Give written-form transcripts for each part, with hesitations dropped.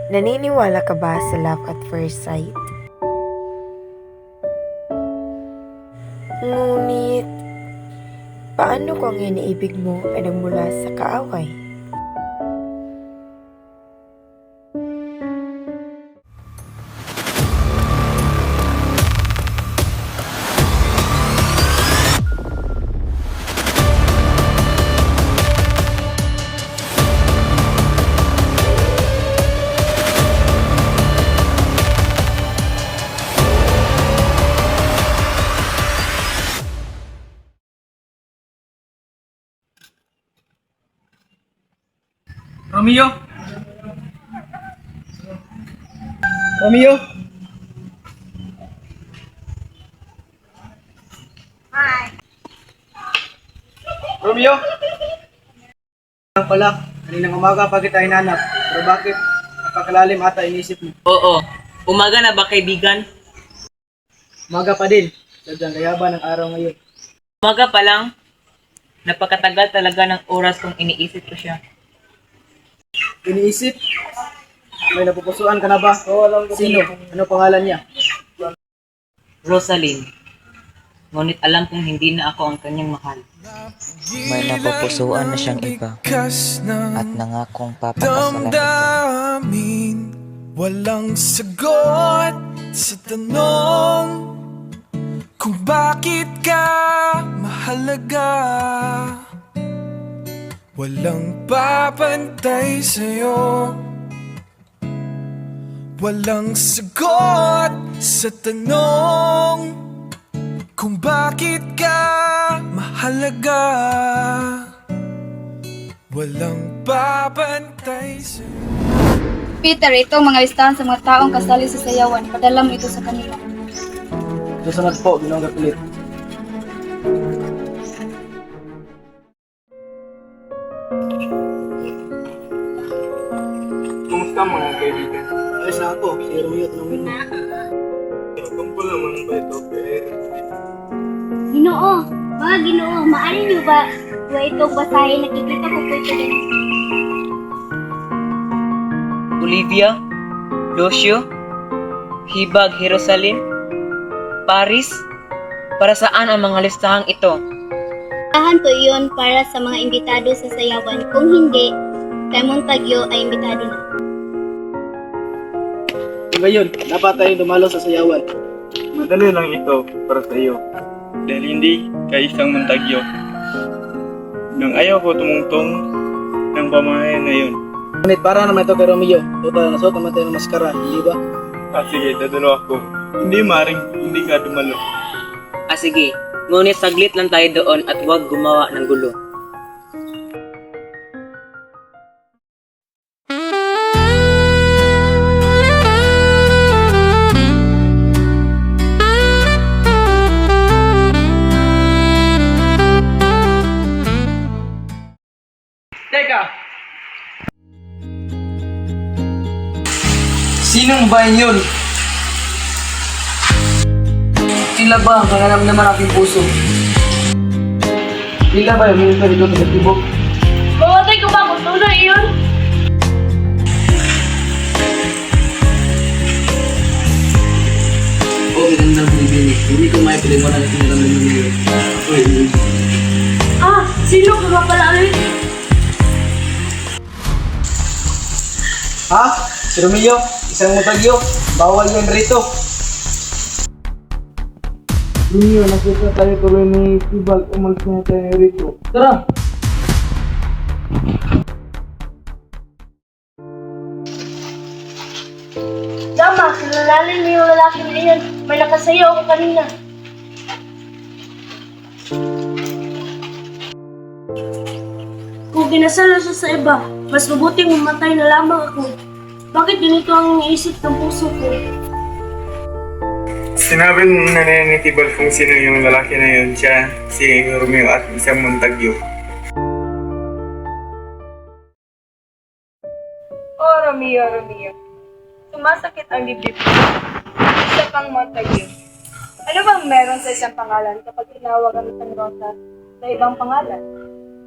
Naniniwala ka ba sa love at first sight? Ngunit, paano kung ang iniibig mo ay nagmula sa kaaway? Romeo? Romeo? Romeo? Ang pala, kaninang umaga pa kita hinanap. Pero bakit? Napakalalim ata inisip mo. Oo. Umaga na ba, kaibigan? Umaga pa din. Sadyang kayaba ng araw ngayon. Umaga pa lang. Napakatagal talaga ng oras kung iniisip ko siya. Iniisip? May napupusuan ka na ba? Sino? Ano pangalan niya? Rosaline. Ngunit alam kong hindi na ako ang kanyang mahal. May napupusuan na siyang iba at nangakong papakasalan ito. Walang sagot sa tanong kung bakit ka mahalaga. Walang papantay sa'yo. Walang sagot sa tanong kung bakit ka mahalaga. Walang papantay sa'yo. Peter, ito mga listahan sa mga taong kasali sa sayawan. Padala mo ito sa kanila. Susunod po, Ginoong Gapilit. Kumusta mga kaibigan? Ayos na ako, si Romeo tanongin mo. Tungkol naman ba ito kay Ginoo, mga Ginoo, maaari niyo ba itong basahin? Nakikita ko po ito din. Olivia? Lucio? Hibag, Jerusalem? Paris? Para saan ang mga listahang ito? Tahan po iyon para sa mga imbitado sa sayawan. Kung hindi, kay Montagyo ay imbitado na. Ngayon, dapat tayo dumalo sa sayawan. madali lang ito para sa iyo. Dahil hindi ka isang Montagyo. Nang ayaw ko tumungtong ng pamahayan na yun. Ngunit para naman ito kay Romeo. Total, nasuot naman tayo ng maskara, hindi ba? Sige, dadalo ako. Hindi maring, hindi ka dumalo. Sige. Ngunit saglit lang tayo doon at huwag gumawa ng gulo. Teka! Sinong bayan yun? Sila ba ang kanganam naman aking puso? Sila ba yung minta dito sa tibok? Mamatay ka ba kung tunay iyon? Oo, magandang pinipinig. Hindi ko may piliwanan na sinaramdaman mo yun. Uy, Sino ka ba pala ulit? ha? Si Romeo, isang Montagyo. Bawal yan rito. Romeo, nakita tayo tuloy ni Tibag. Umalis na tayo rito. Tara! Tama, kilalalin mo yung lalaki na iyan. May nakasayaw ako kanina. Kung ginasala siya sa iba, mas mabuting mamatay na lamang ako. Bakit ganito ang iniisip ng puso ko? Sinabi na ni Tibal kung sino yung lalaki na yun. Siya, si Romeo at isang Montagyo. Oh, Romeo, Romeo. Sumasakit ang dibdib ko. Isa pang Montague. Ano bang meron sa isang pangalan kapag tinawag ang isang Rosa sa ibang pangalan?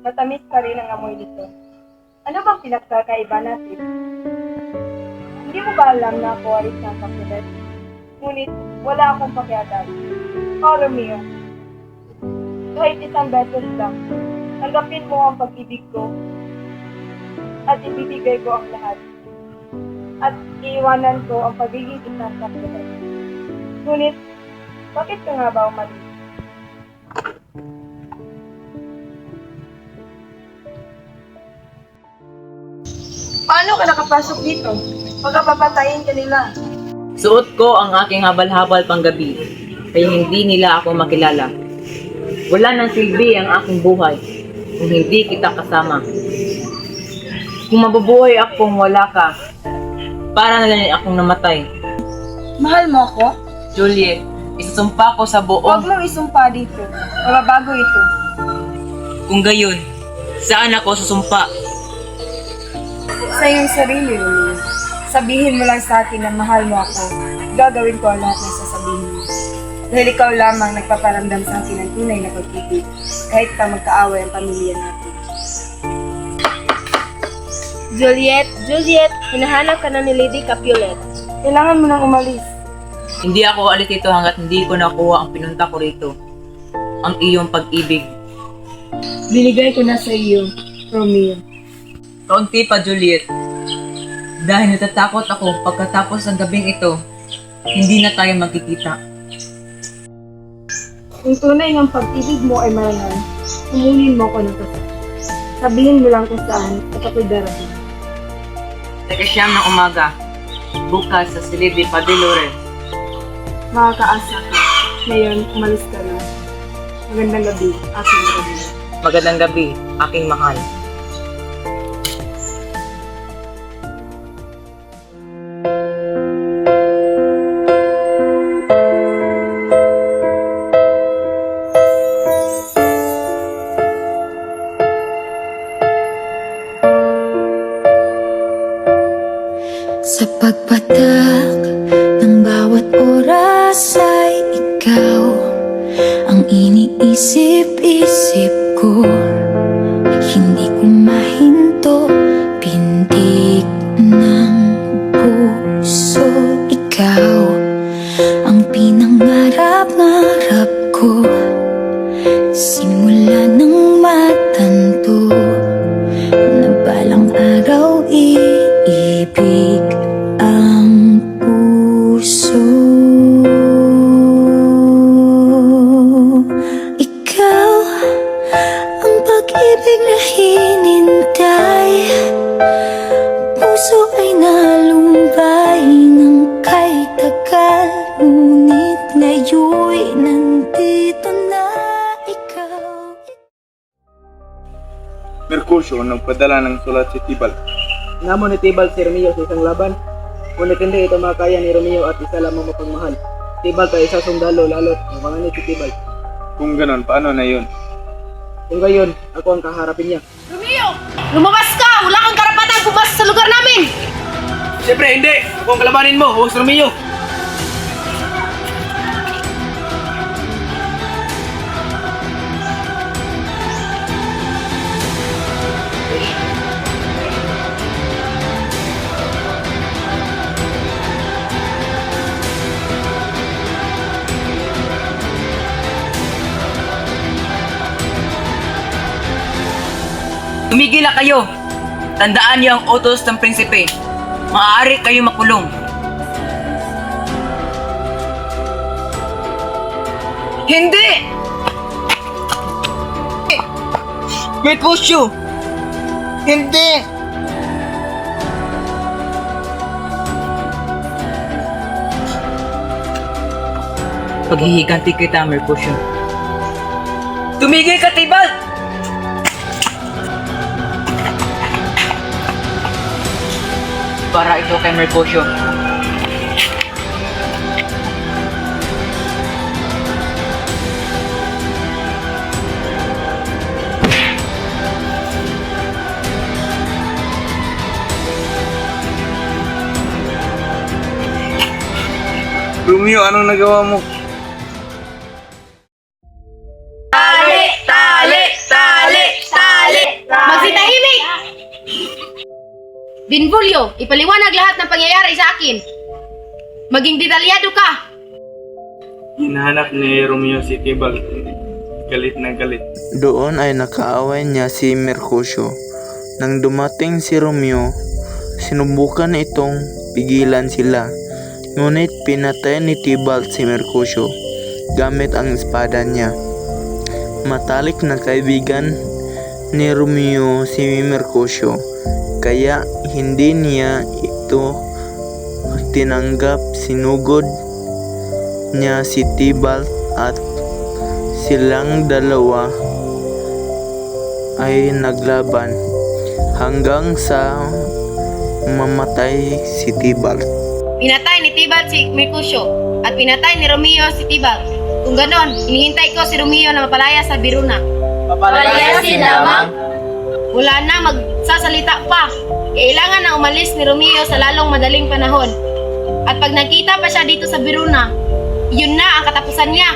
Matamis pa rin ang amoy nito. Ano bang pinagkakaiba natin? Hindi mo ba alam na ako ay isang kapulit? Ngunit wala akong pakialam. Oh, Romeo, kahit isang beses lang, tanggapin mo ang pag-ibig ko at ibibigay ko ang lahat. At iiwanan ko ang pagiging isang kapulit. Ngunit, bakit ka nga ba umalis? Paano ka nakapasok dito? Pagkapapatayin ka nila. Suot ko ang aking habal-habal panggabi, kaya hindi nila ako makilala. Wala nang silbi ang aking buhay kung hindi kita kasama. Kung mabubuhay akong wala ka, para na lang akong namatay. Mahal mo ako? Juliet, isusumpa ko sa Huwag buong... mong isumpa dito. Mababago ito. Kung gayon, saan ako susumpa? Sa iyong sarili, Romeo. Sabihin mo lang sa akin na mahal mo ako. Gagawin ko ang lahat ng sasabihin mo. Dahil ikaw lamang nagpaparamdam sa akin ng tunay na pag-ibig. Kahit pa magkaaway ang pamilya natin. Juliet, hinahanap ka na ni Lady Capulet. Kailangan mo nang umalis. Hindi ako alis dito hanggat hindi ko nakuha ang pinunta ko rito. Ang iyong pag-ibig. Binigay ko na sa iyo, Romeo. Kaunti pa, Juliet. Dahil natatakot ako pagkatapos ng gabing ito, hindi na tayo magkikita. Kung tunay ng pag-ibig mo ay marangal, humunin mo ko ng kasal. Sabihin mo lang kung saan at ako'y darating. Nag-siyam ng umaga, bukas sa silid ni Padilore. Makakaasa ka. Ngayon, umalis ka na. Magandang gabi, aking Romeo. Magandang gabi, aking mahal. Sa pagpatak ng bawat oras ay ikaw ang iniisip-isip ko. Hindi ko mahinto, pintig ng puso. Ikaw ang pinangarap-ngarap ko. Simula nang matanto na balang araw iibig ang puso. Ikaw ang pag-ibig na hinintay. Puso ay nalumbay ng kay tagal. Ngunit ngayon'y nandito na ikaw. Mercutio nagpadala ng sulat si Tibal. Namo ni Tibal si Romeo sa isang laban. Ngunit hindi ito makaya ni Romeo at isa lamang mapagmahal. Tibal ay isa sundalo lalo't ang panganib si Tibal. Kung ganon, paano na yun? Kung gayon, ako ang kaharapin niya. Romeo! Lumabas ka! Wala kang karapatang pumasok sa lugar namin! Siyempre hindi! Ako ang kalabanin mo, Host Romeo! Tumigil na kayo! Tandaan niyo ang utos ng prinsipe. Maaari kayo makulong. Hindi! Mercutio! Hindi! Paghihiganti kita, Mercutio. Tumigil ka, Tibal! Para ito kay Mercutio. Romeo, anong nagawa mo? Magsitahimik! Binvolio, ipaliwanag lahat ng pangyayari sa akin. Maging detalyado ka. Hinahanap ni Romeo si Tibalt. Galit na galit. Doon ay nakaaway niya si Mercutio. Nang dumating si Romeo, sinubukan itong pigilan sila. Ngunit pinatay ni Tibalt si Mercutio gamit ang espada niya. Matalik na kaibigan ni Romeo si Mercutio, kaya hindi niya ito tinanggap. Sinugod niya si Tibalt at silang dalawa ay naglaban hanggang sa mamatay si Tibalt. Pinatay ni Tibalt si Mercutio at pinatay ni Romeo si Tibalt. Kung ganon, hinihintay ko si Romeo na mapalaya sa Verona. Papalayasin lamang? Wala na magsasalita pa. Kailangan na umalis ni Romeo sa lalong madaling panahon. At pag nakita pa siya dito sa Verona, yun na ang katapusan niya.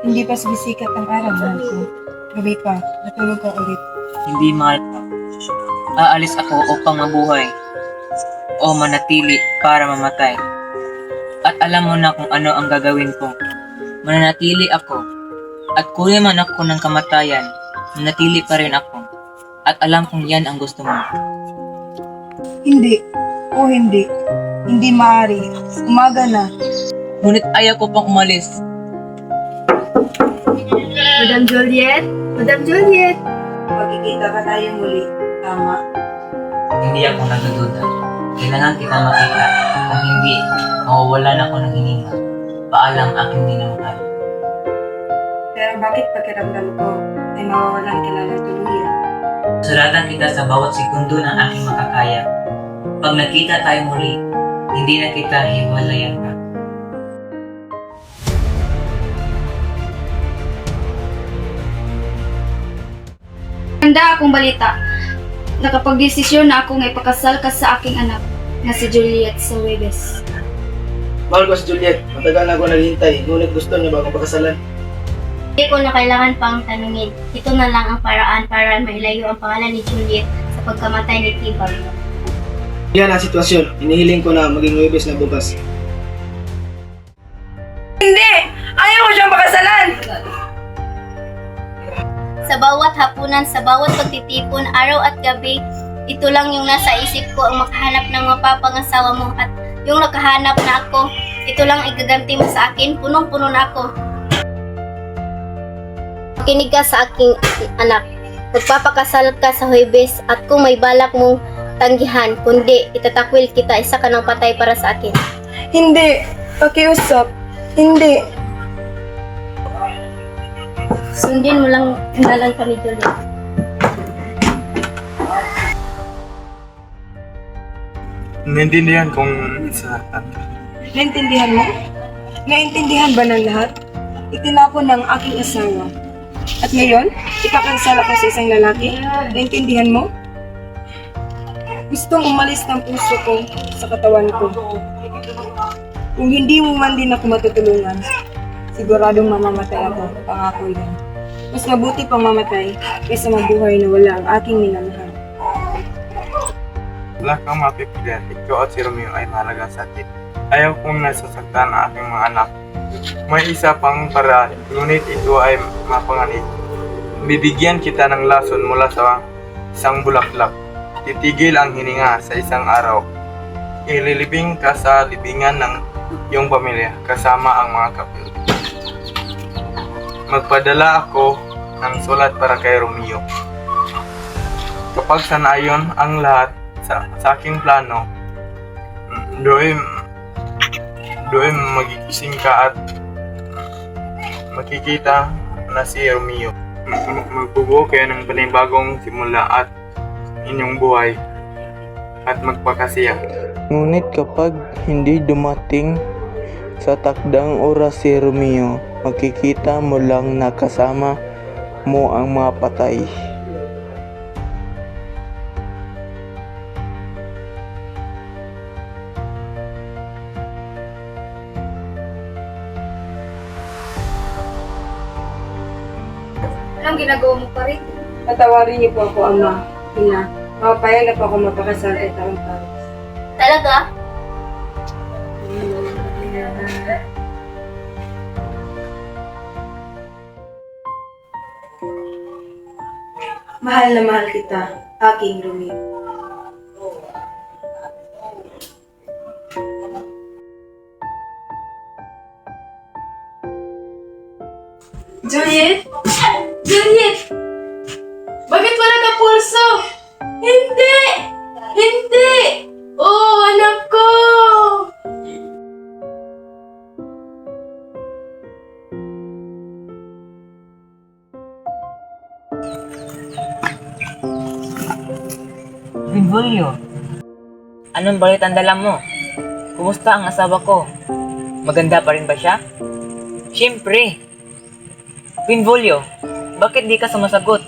Hindi pa sumisikat ang araw, mahal ko. Gabi pa, natulog ka ulit. Hindi mahal. Aalis ako upang mabuhay o manatili para mamatay. At alam mo na kung ano ang gagawin ko. Mananatili ako. At kuya man ako ng kamatayan, manatili pa rin ako. At alam kong yan ang gusto mo. Hindi. O hindi. Hindi maaari. Umaga na. Ngunit ayaw ko pang umalis. Madam Juliet? Madam Juliet! Magkikita ka tayo muli. Tama? Hindi ako nagdududa. Kailangan kita makita. Kung hindi, mawawalan ako ng hininga. Paalang aking minamahal. Pero bakit pakiramdam ko ay mawawalan ka na ng tuluyan? Suratan kita sa bawat segundo ng aking makakaya. Pag nakita tayo muli, hindi na kita hiwalayan ka. Handa akong balita. Nakapagdesisyon na akong ipakasal ka sa aking anak na si Juliet sa Webes. Mahal ko si Juliet. Matagal na ako naghihintay. Ngunit gusto niya bagong pakasalan. Hindi ko na kailangan pang tanungin. Ito na lang ang paraan para mailayo ang pangalan ni Juliet sa pagkamatay ni Tibalt. Yan ang sitwasyon. Inihiling ko na maging Huwebes na bukas. Hindi! Ayaw ko siyang pakasalan! Sa bawat hapunan, sa bawat pagtitipon, araw at gabi, ito lang yung nasa isip ko, ang makahanap ng mapapangasawa mo. At yung nakahanap na ako, ito lang igaganti mo sa akin, punong-puno na ako. Makinig ka sa aking anak. Magpapakasal ka sa Huwebes at kung may balak mong tanggihan, kundi itatakwil kita, isa ka ng patay para sa akin. Hindi! Pakiusap! Hindi! Sundin mo lang kami, Juliet. Naintindihan kong sa Naintindihan mo? Naintindihan ba ng lahat? Itinapon ng aking asawa. At ngayon, ipakansal ako sa isang lalaki? Naintindihan mo? Gustong umalis ng puso ko sa katawan ko. Kung hindi mo man din ako matutulungan, siguradong mamamatay ako, pangako yan. Mas mabuti pang mamatay kaysa mabuhay na wala ang aking minamahal. wala kang mapipilian. Ikaw at si Romeo ay mahalaga sa akin. Ayaw kong nasasaktan ang aking mga anak. May isa pang paraan, ngunit ito ay mapanganib. Bibigyan kita ng lason mula sa isang bulaklak. Titigil ang hininga sa isang araw. Ililibing ka sa libingan ng iyong pamilya kasama ang mga kapil. Magpadala ako ng sulat para kay Romeo. Kapag sanayon ang lahat sa aking plano, doon magigising ka at makikita na si Romeo. Magbubuo kayo ng panibagong simula at inyong buhay at magpakasiya. Ngunit kapag hindi dumating sa takdang oras si Romeo, makikita mo lang na kasama mo ang mga patay. Anong ginagawa mo pa rin? Patawarin niyo po ako, Ama. Ina, mapapayag na po ako mapakasal ay taong Paris. Talaga? Mahal na mahal kita, aking Romeo. Juliet? Juliet! Bakit wala ka pulso? Hindi! Hindi! Oh, anak ko! Benvolio, anong balit ang dala mo? Kumusta ang asawa ko? Maganda pa rin ba siya? Siyempre! Benvolio, bakit di ka sumasagot?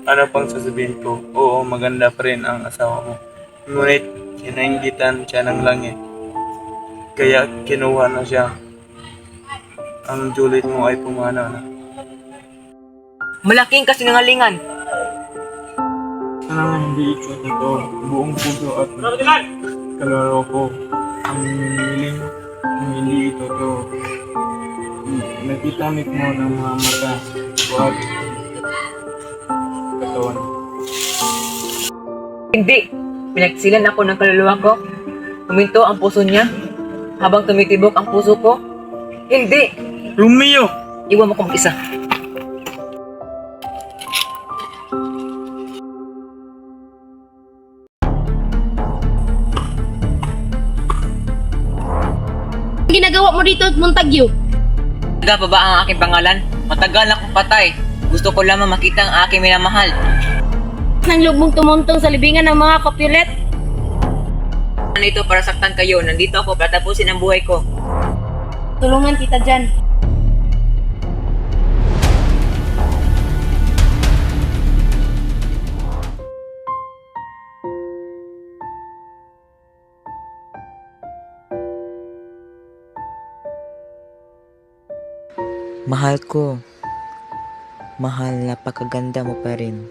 Ano pang sasabihin ko? Oo, maganda pa rin ang asawa mo. Ngunit, kinainggitan siya ng langit. Kaya kinuha na siya. Ang Juliet mo ay pumana na. Malaking kasinungalingan! Hindi ito totoo. Buong puso at kalaro ko. Ang hinihiling, hindi ito to. Nakitamit mo ng mga mata. Huwag katawan. Hindi! Pinagsilan ako ng kaluluwa ko. Huminto ang puso niya habang tumitibok ang puso ko. Hindi! Romeo! Iwan mo kong isa. Ang ginagawa mo dito, Montague? Taga pa ba ang aking pangalan? Matagal na akong patay. Gusto ko lamang makita ang aking minamahal. Nang loob mong tumuntong sa libingan ng mga Capulet? Ano ito para saktan kayo? Nandito ako para tapusin ang buhay ko. Tulungan kita dyan. Mahal ko. Mahal, napakaganda mo pa rin.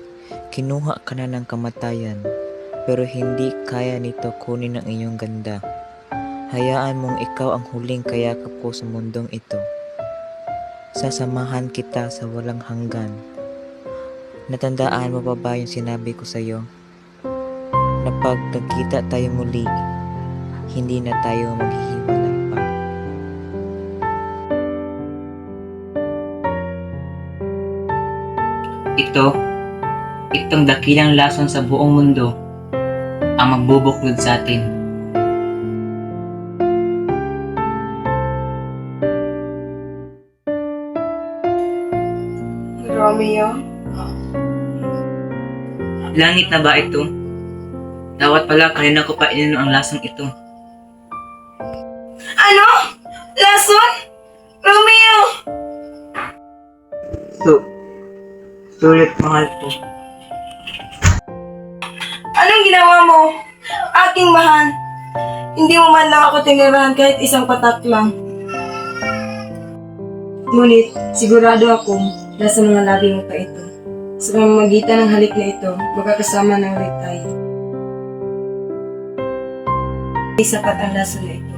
Kinuha ka na ng kamatayan, pero hindi kaya nito kunin ang iyong ganda. Hayaan mong ikaw ang huling kayakap ko sa mundong ito. Sasamahan kita sa walang hanggan. Natandaan mo pa ba yung sinabi ko sa'yo? Na pag nagkita tayo muli, hindi na tayo maghihiwalay pa. Itong dakilang lason sa buong mundo ang magbubuklod sa atin. Romeo? Langit na ba ito? Dapat pala kanina ko pa ininom ang lasong ito. Ano? Lason? Romeo! Sulit mahal ko. Anong ginawa mo? Aking mahal. Hindi mo man lang ako tinirahan kahit isang patak lang. Ngunit, sigurado akong nasa mga labi mo pa ito. Sa pamamagitan ng halik na ito, magkakasama ng ulit tayo. Sapat ang lason na ito.